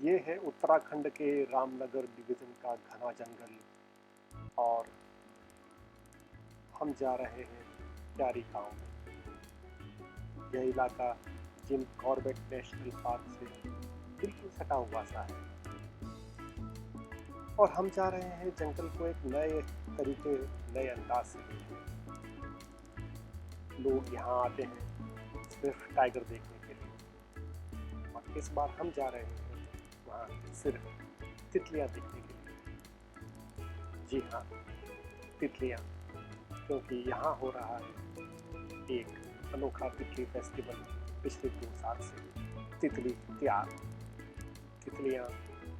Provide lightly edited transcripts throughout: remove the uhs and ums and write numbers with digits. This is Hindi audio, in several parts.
ये है उत्तराखंड के रामनगर डिवीज़न का घना जंगल और हम जा रहे हैं क्यारी गांव में। यह इलाका जिम कॉर्बेट नेशनल पार्क से बिल्कुल सटा हुआ सा है और हम जा रहे हैं जंगल को एक नए तरीके, नए अंदाज से देखने। लोग यहाँ आते हैं सिर्फ टाइगर देखने के लिए और इस बार हम जा रहे हैं वहाँ सिर्फ तितलियाँ देखने के लिए। जी हाँ, तितलियाँ, क्योंकि यहाँ हो रहा है एक अनोखा तितली फेस्टिवल पिछले 2 साल से। तितली त्यार, तितलियाँ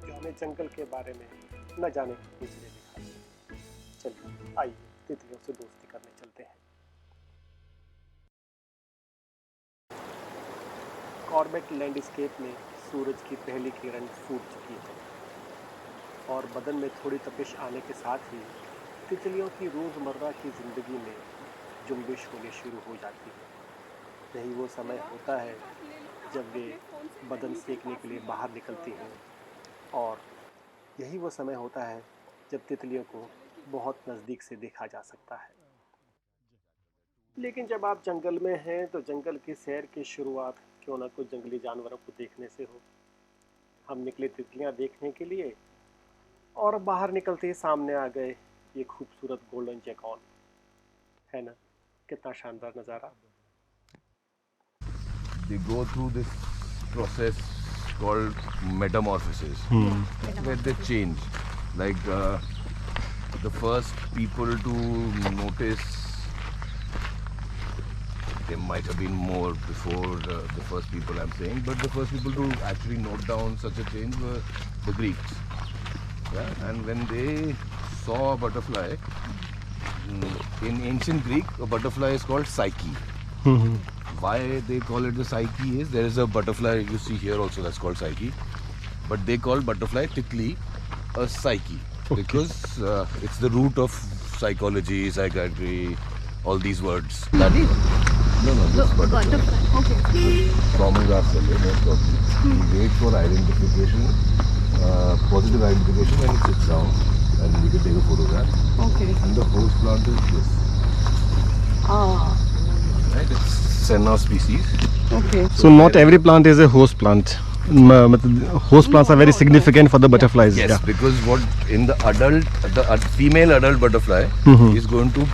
जो हमें जंगल के बारे में न जाने कितनी चीज़ें दिखाती हैं। चलिए आइए तितलियों से दोस्ती करने चलते हैं। कॉर्बेट लैंडस्केप में सूरज की पहली किरण फूट चुकी है और बदन में थोड़ी तपिश आने के साथ ही तितलियों की रोज़मर्रा की ज़िंदगी में जुम्बिश होनी शुरू हो जाती है। यही वो समय होता है जब वे बदन सेकने के लिए बाहर निकलती हैं और यही वो समय होता है जब तितलियों को बहुत नज़दीक से देखा जा सकता है। लेकिन जब आप जंगल में हैं तो जंगल की सैर की शुरुआत क्यों ना कुछ जंगली जानवरों को देखने से हो। हम निकले तितलियां देखने के लिए और बाहर निकलते ही सामने आ गए ये खूबसूरत गोल्डन जैकॉन। है ना, कितना शानदार नज़ारा। They go through this process called metamorphosis, where they change. Like the first people to notice, there might have been more before the first people I'm saying, but the first people to actually note down such a change were the Greeks. Yeah? And when they saw a butterfly, in ancient Greek, a butterfly is called Psyche. Why they call it the Psyche is, there is a butterfly you see here also that's called Psyche, but they call butterfly Titli a Psyche, because it's the root of psychology, psychiatry, all these words. Bloody? No, this butterfly. Okay. Promise ourselves, most probably. We wait for identification, positive identification when it sits down, and we can take a photograph. Okay. And the host plant is this. Ah. Right? It's Senna species. Okay. So not every plant is a host plant. Host plants are very significant for the butterflies. Yes, Yeah. because what in the adult, the female adult butterfly is going to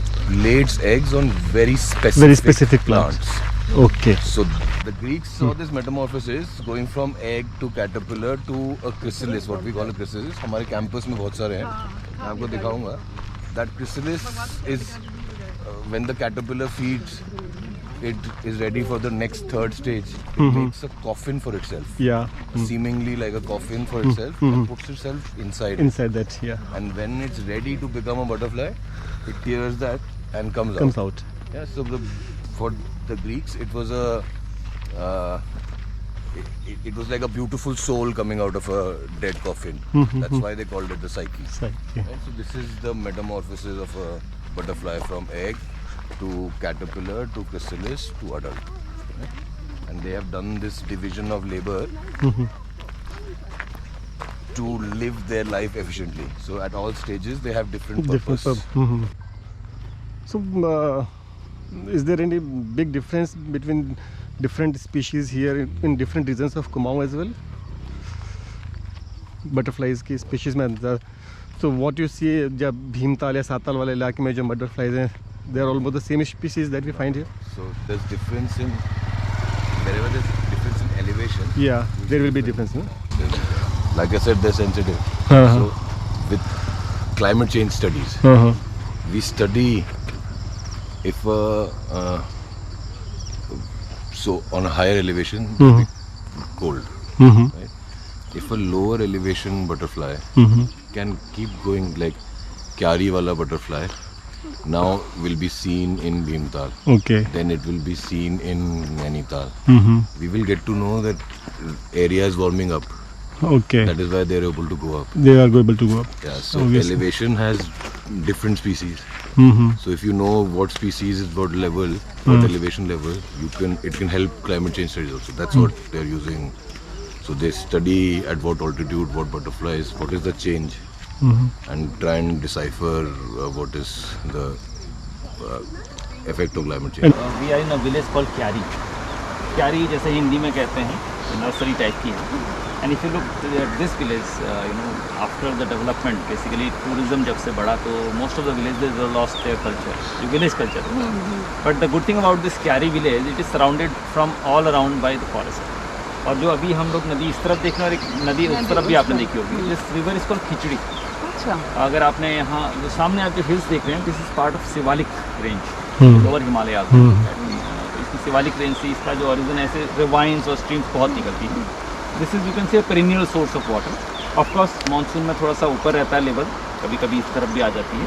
lay its eggs on very specific plants. Okay. So the Greeks saw this metamorphosis going from egg to caterpillar to a chrysalis, what we call a chrysalis. हमारे campus में बहुत सारे हैं, मैं आपको दिखाऊंगा. That chrysalis is when the caterpillar feeds, it is ready for the next third stage. It makes a coffin for itself. Yeah. Seemingly like a coffin for itself, and puts itself inside. Inside that, yeah. And when it's ready to become a butterfly, it tears that and comes out. Yeah. So for the Greeks, it was a it was like a beautiful soul coming out of a dead coffin. That's why they called it the Psyche. Psyche. Right? So this is the metamorphosis of a butterfly from egg to caterpillar to chrysalis to adult. Right? And they have done this division of labor to live their life efficiently. So at all stages they have different purpose. So, is there any big difference between different species here in different regions of Kumaon as well? Butterflies की species में so what you see जब भीमताल या साताल वाले इलाके में जो butterflies हैं, they are almost the same species that we find here. So there's difference in wherever there's difference in elevation. Yeah, there will be difference. No? Like I said, they're sensitive. So with climate change studies, we study if so on a higher elevation it will be cold. Right? If a lower elevation butterfly can keep going, like Kyari wala butterfly now will be seen in Bhimtal. Okay. Then it will be seen in Nainital. We will get to know that area is warming up. Okay. That is why they are able to go up. They are able to go up. Yeah, so Obviously. elevation has different species. So if you know what species is what level, what elevation level, it can help climate change studies also. That's what they're using So they study at what altitude, what butterflies, what is the change, and try and decipher what is the effect of climate change. We are in a village called क्यारी. क्यारी जैसे हिंदी में कहते हैं, नर्सरी टाइप की है. And if you look at this village, after the development, basically tourism जब से बढ़ा तो most of the villages have lost their culture, the village culture. But the good thing about this क्यारी village, it is surrounded from all around by the forest. और जो अभी हम लोग नदी इस तरफ देख रहे हैं और एक नदी उस तरफ भी आपने देखी होगी. दिस रिवर इज कॉल्ड खिचड़ी. अच्छा. अगर आपने यहाँ जो सामने आप जो हिल्स देख रहे हैं, this is part of Shivalik range, lower Himalaya. तो इसकी शिवालिक रेंज से इसका जो ओरिजिन है, ऐसे रिवाइंस और स्ट्रीम्स बहुत निकलती हैं. This is you can say perennial source of water. Of course monsoon में थोड़ा सा ऊपर रहता है लेवल, कभी कभी इस तरफ भी आ जाती है,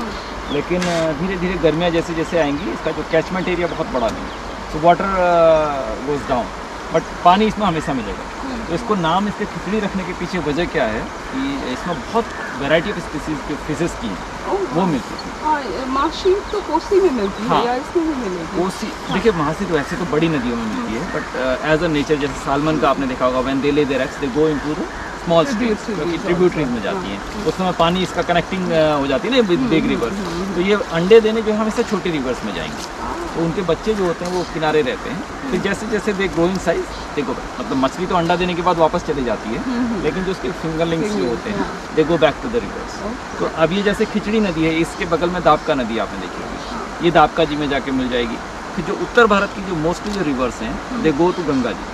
लेकिन धीरे धीरे गर्मियाँ जैसे जैसे आएंगी इसका जो कैचमेंट एरिया बहुत बड़ा नहीं है, so water goes down, but पानी इसमें हमेशा मिलेगा. तो इसको नाम इसके खिचड़ी रखने के पीछे वजह क्या है कि इसमें बहुत वैरायटी ऑफ स्पीसीज के फिशेस की हैं, वो मिलती थी. माछी तो कोसी में मिलती है या इसमें भी मिलेगी? कोसी, देखिए महासी तो वैसे तो बड़ी नदियों में मिलती है, बट एज अ नेचर, जैसे सालमन का आपने देखा होगा, when they lay their eggs they go into the small streams, क्योंकि ट्रिब्यूटरीज में जाती हैं, उस समय पानी इसका कनेक्टिंग हो जाती है ना विद बिग रिवर्स. तो ये अंडे देने जो हमेशा छोटी रिवर्स में जाएंगे, तो उनके बच्चे जो होते हैं वो किनारे रहते हैं. फिर जैसे जैसे दे ग्रोइंग साइज, देखो मतलब मछली तो अंडा देने के बाद वापस चली जाती है, लेकिन जो उसके फिंगरलिंग्स जो होते हैं they go back to the rivers. तो अब ये जैसे खिचड़ी नदी है, इसके बगल में दापका नदी आपने देखी होगी, ये दापका जी में जाके मिल जाएगी. फिर जो उत्तर भारत की जो मोस्टली जो रिवर्स हैं they go to Ganga ji,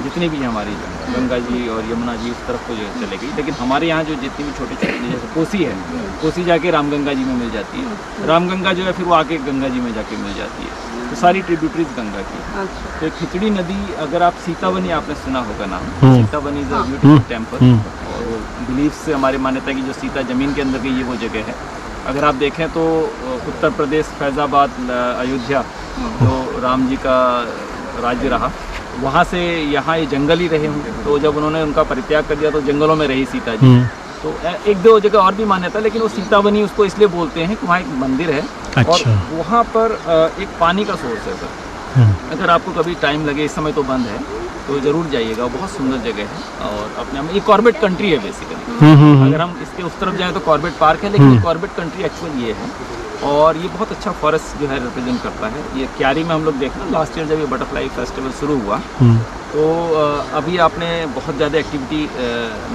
जितनी भी हमारी गंगा जी और यमुना जी उस तरफ को जो चले गई. लेकिन हमारे यहाँ जो जितनी भी छोटे छोटे, जैसे कोसी है, कोसी जाके रामगंगा जी में मिल जाती है, रामगंगा जो है फिर वो आके गंगा जी में जाके मिल जाती है. तो सारी ट्रिब्यूटरीज गंगा की. तो खिचड़ी नदी, अगर आप सीतावनी आपने सुना होगा नाम, Sitavani is a beautiful temple, और वो बिलीफ से हमारी मान्यता है कि जो सीता जमीन के अंदर गई ये वो जगह है. अगर आप देखें तो उत्तर प्रदेश, फैज़ाबाद, अयोध्या जो राम जी का राज्य रहा, वहाँ से यहाँ ये जंगल ही रहे होंगे. तो जब उन्होंने उनका परित्याग कर दिया तो जंगलों में रही सीता जी. तो एक दो जगह और भी मान्यता है, लेकिन वो सीतावनी उसको इसलिए बोलते हैं कि वहाँ एक मंदिर है. अच्छा. और वहाँ पर एक पानी का सोर्स है सर. अगर आपको कभी टाइम लगे, इस समय तो बंद है, तो ज़रूर जाइएगा, बहुत सुंदर जगह है. और अपने हम, ये कॉर्बेट कंट्री है बेसिकली. अगर हम इसके उस तरफ जाएँ तो कॉर्बेट पार्क है, लेकिन कॉर्बेट कंट्री एक्चुअल ये है. और ये बहुत अच्छा फॉरेस्ट जो है रिप्रेजेंट करता है. ये क्यारी में हम लोग देख रहे हैं, लास्ट ईयर जब ये बटरफ्लाई फेस्टिवल शुरू हुआ, तो अभी आपने बहुत ज़्यादा एक्टिविटी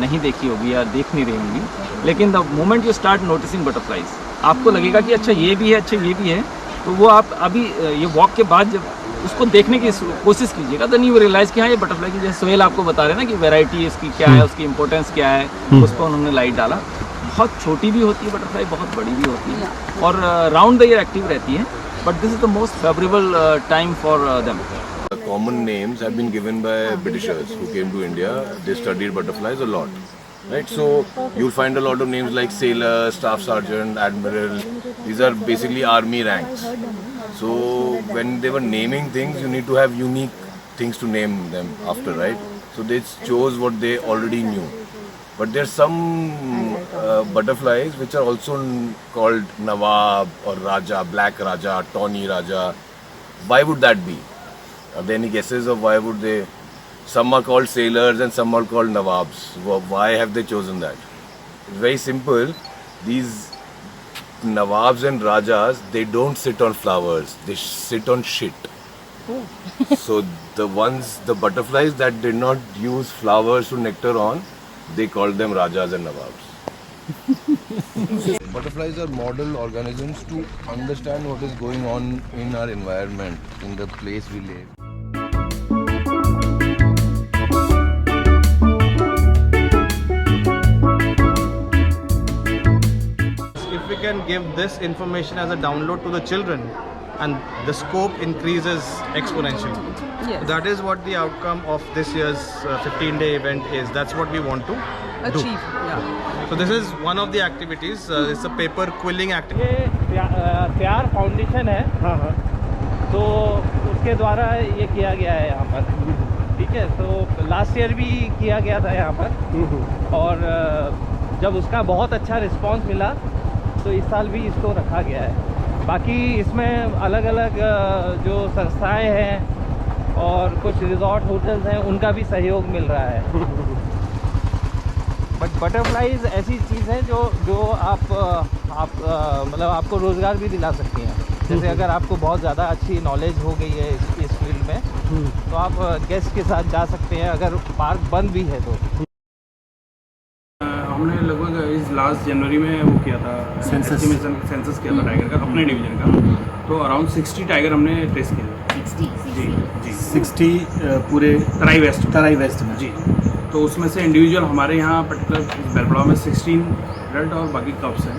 नहीं देखी होगी या देख नहीं रही होंगी, लेकिन the moment you start noticing butterflies, आपको लगेगा कि अच्छा ये भी है, अच्छा ये भी है. तो वो आप अभी ये वॉक के बाद जब उसको देखने की कोशिश कीजिएगा, देन यू रियलाइज़ कि हाँ ये बटरफ्लाई की, जैसे सोहेल आपको बता रहे हैं ना कि वैरायटी इसकी क्या है, उसकी इंपॉर्टेंस क्या है, उस पर उन्होंने लाइट डाला. बहुत छोटी भी होती है बटरफ्लाई, बहुत बड़ी भी होती है, और राउंड द ईयर एक्टिव रहती है. But this is the most favourable time for them. The common names have been given by Britishers who came to India. They studied butterflies a lot, right? So you'll find a lot of names like sailor, staff sergeant, admiral. These are basically army ranks. So when they were naming things, you need to have unique things to name them after, right? So they chose what they already knew. But there's some butterflies which are also called Nawab or Raja, Black Raja, Tawny Raja. Why would that be? Are there any guesses of why would they? Some are called sailors and some are called Nawabs. Why have they chosen that? It's very simple. These Nawabs and Rajas, they don't sit on flowers. They sit on shit. So the butterflies that did not use flowers to nectar on, they called them Rajas and Nawabs. Butterflies are model organisms to understand what is going on in our environment, in the place we live. If we can give this information as a download to the children, and the scope increases exponentially. Yes. That is what the outcome of this year's 15-day event is. That's what we want to Achieve. Yeah. So this is one of the activities. It's a paper quilling activity. ये प्यार फाउंडेशन है. तो उसके द्वारा ये किया गया है यहाँ पर. ठीक है, तो लास्ट ईयर भी किया गया था यहाँ पर, और जब उसका बहुत अच्छा रिस्पांस मिला तो इस साल भी इसको रखा गया है. बाकी इसमें अलग अलग जो संस्थाएं हैं और कुछ रिजॉर्ट होटल्स हैं, उनका भी सहयोग मिल रहा है. बटरफ्लाईज ऐसी चीज़ है जो आप मतलब आपको रोज़गार भी दिला सकती हैं। जैसे अगर आपको बहुत ज़्यादा अच्छी नॉलेज हो गई है इस फील्ड में तो आप गेस्ट के साथ जा सकते हैं अगर पार्क बंद भी है तो। हमने लगभग इस लास्ट जनवरी में वो किया था सेंसस किया था टाइगर का अपने डिवीजन का, तो अराउंड 60 टाइगर हमने ट्रेस किए। 60 पूरे तराई वेस्ट में जी। तो उसमें से इंडिविजुअल हमारे यहाँ पर्टिकुलर बेलपड़ा में 16 एडल्ट और बाकी कप्स हैं।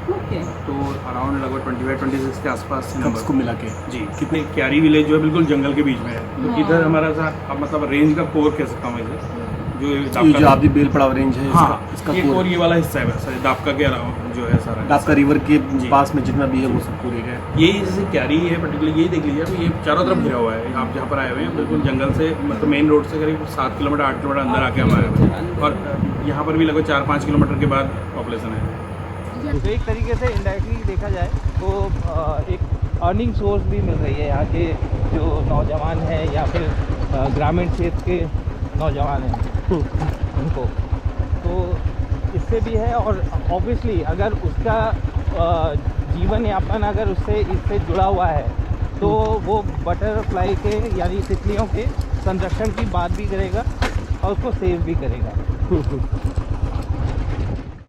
ओके। तो अराउंड लगभग 25-26 के आसपास कप्स को मिला के जी। कितने क्यारी विलेज जो है बिल्कुल जंगल के बीच में है, तो इधर हमारा सा मतलब रेंज का कोर कह सकता हूँ इसे, जो आपकी बेलपड़ा रेंज है। हाँ, इसका ये कोर ये वाला हिस्सा है वैसा दापका के अराउंड जो है सारा दापका रिवर के पास में जितना भी है वो सब पूरे है। यही जैसे क्यारी है पर्टिकुलर, यही देख लीजिए अभी ये चारों तरफ घिरा हुआ है। आप जहाँ पर आए हुए हैं बिल्कुल जंगल से मतलब मेन रोड से करीब 7 किलोमीटर 8 किलोमीटर अंदर आके हम आए हुए हैं, और यहाँ पर भी लगभग 4-5 किलोमीटर के बाद पॉपुलेशन है। तो एक तरीके से इनडायरेक्टली देखा जाए तो एक अर्निंग सोर्स भी मिल रही है यहाँ के जो नौजवान हैं या फिर ग्रामीण क्षेत्र के नौजवान हैं उनको, तो इससे भी है। और ऑब्वियसली अगर उसका जीवन यापन अगर इससे जुड़ा हुआ है तो वो बटरफ्लाई के यानी तितलियों के संरक्षण की बात भी करेगा और उसको सेव भी करेगा।